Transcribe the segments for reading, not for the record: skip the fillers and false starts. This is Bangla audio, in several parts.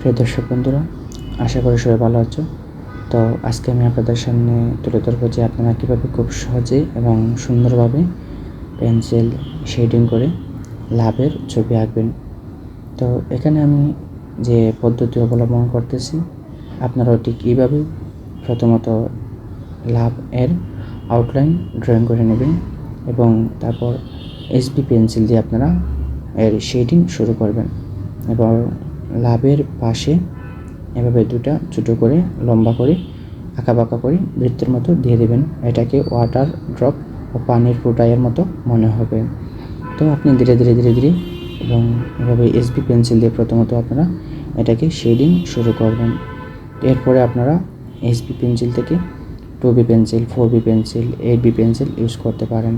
প্রিয় দর্শক বন্ধুরা, আশা করি সবাই ভালো আছো। তো আজকে আমি আপনাদের সামনে তুলে ধরবো যে আপনারা কীভাবে খুব সহজে এবং সুন্দরভাবে পেন্সিল শেডিং করে লাভের ছবি আঁকবেন। তো এখানে আমি যে পদ্ধতি অবলম্বন করতেছি, আপনারাও ঠিক এইভাবে প্রথমত লাভ এর আউটলাইন ড্রয়িং করে নেবেন এবং তারপর এসবি পেন্সিল দিয়ে আপনারা এর শেডিং শুরু করবেন এবং লাভের পাশে এভাবে দুটা ছোটো করে লম্বা করে আঁকাবাঁকা করে বৃত্তের মতো দিয়ে দেবেন। এটাকে ওয়াটার ড্রপ ও পানির ফোঁটার মতো মনে হবে। তো আপনি ধীরে ধীরে ধীরে ধীরে এবং এভাবে এসবি পেন্সিল দিয়ে প্রথমত আপনারা এটাকে শেডিং শুরু করবেন। এরপরে আপনারা এসবি পেন্সিল থেকে 2B pencil, 4B pencil, 8B pencil use করতে পারেন।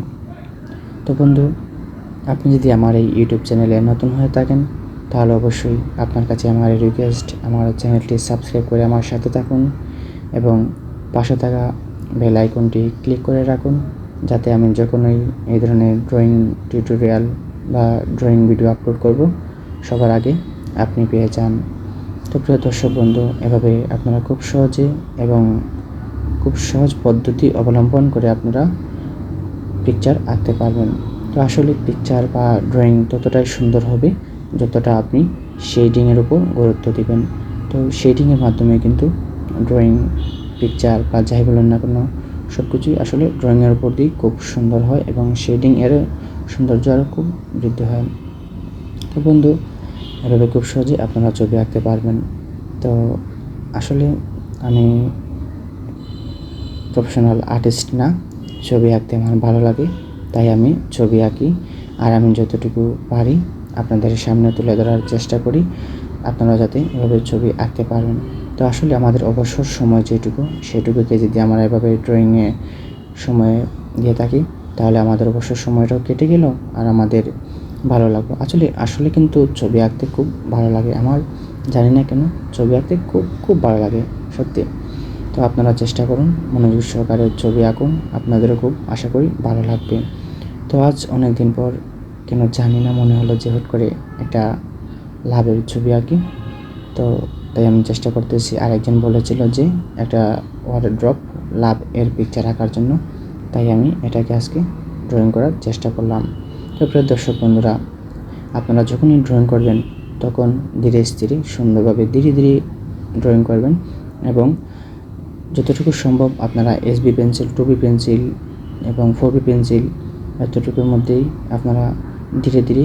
তো বন্ধু, আপনি যদি আমার এই ইউটিউব চ্যানেলে নতুন হয়ে থাকেন তাহলে অবশ্যই আপনার কাছে আমার রিকোয়েস্ট, আমার চ্যানেলটি সাবস্ক্রাইব করে আমার সাথে থাকুন এবং পাশে থাকা বেল আইকনটি ক্লিক করে রাখুন, যাতে আমি যখনই এই ধরনের ড্রয়িং টিউটোরিয়াল বা ড্রয়িং ভিডিও আপলোড করব সবার আগে আপনি পেয়ে যান। তো প্রিয় দর্শক বন্ধু, এভাবে আপনারা খুব সহজে এবং খুব সহজ পদ্ধতি অবলম্বন করে আপনারা পিকচার আঁকতে পারবেন। তো আসলে পিকচার বা ড্রয়িং ততটাই সুন্দর হবে যতটা আপনি শেডিংয়ের উপর গুরুত্ব দেবেন। তো শেডিংয়ের মাধ্যমে কিন্তু ড্রয়িং, পিকচার বা যাই বলেন না কেন সব কিছুই আসলে ড্রয়িংয়ের উপর দিয়ে খুব সুন্দর হয় এবং শেডিং এর সৌন্দর্য আরও খুব বৃদ্ধি হয়। তো বন্ধু, এভাবে খুব সহজে আপনারা ছবি আঁকতে পারবেন। তো আসলে আমি প্রফেশনাল আর্টিস্ট না, ছবি আঁকতে আমার ভালো লাগে, তাই আমি ছবি আঁকি। আর আমি যতটুকু পারি আপনাদের সামনে তুলে ধরার চেষ্টা করি, আপনারা যাতে এভাবে ছবি আঁকতে পারেন। তো আসলে আমাদের অবসর সময় যেটুকু, সেটুকুকে যদি আমরা এভাবে ড্রয়িংয়ে সময় দিয়ে থাকি তাহলে আমাদের অবসর সময়টাও কেটে গেল আর আমাদের ভালো লাগলো। আসলে কিন্তু ছবি আঁকতে খুব ভালো লাগে আমার, জানি না কেন ছবি আঁকতে খুব খুব ভালো লাগে সত্যি। তো আপনারা চেষ্টা করুন, মনোযোগ সহকারে ছবি আঁকুন, আপনাদেরও খুব আশা করি ভালো লাগবে। তো আজ অনেক দিন পর কেন জানি না মনে হলো যে হুট করে একটা লাভের ছবি আঁকি। তো তাই আমি চেষ্টা করতেছি। আরেকজন বলেছিল যে একটা ওয়াটার ড্রপ লাভ এর পিকচার আঁকার জন্য, তাই আমি এটাকে আজকে ড্রয়িং করার চেষ্টা করলাম। তো প্রিয় দর্শক বন্ধুরা, আপনারা যখনই ড্রয়িং করবেন তখন ধীরে স্থিরে সুন্দরভাবে ধীরে ধীরে ড্রয়িং করবেন এবং যতটুকু সম্ভব আপনারা এসবি পেন্সিল, 2B পেন্সিল এবং 4B পেন্সিল এতটুকুর মধ্যেই আপনারা ধীরে ধীরে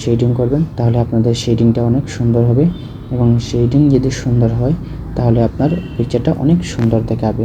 শেডিং করবেন, তাহলে আপনাদের শেডিংটা অনেক সুন্দর হবে এবং শেডিং যদি সুন্দর হয় তাহলে আপনার পিকচারটা অনেক সুন্দর দেখাবে।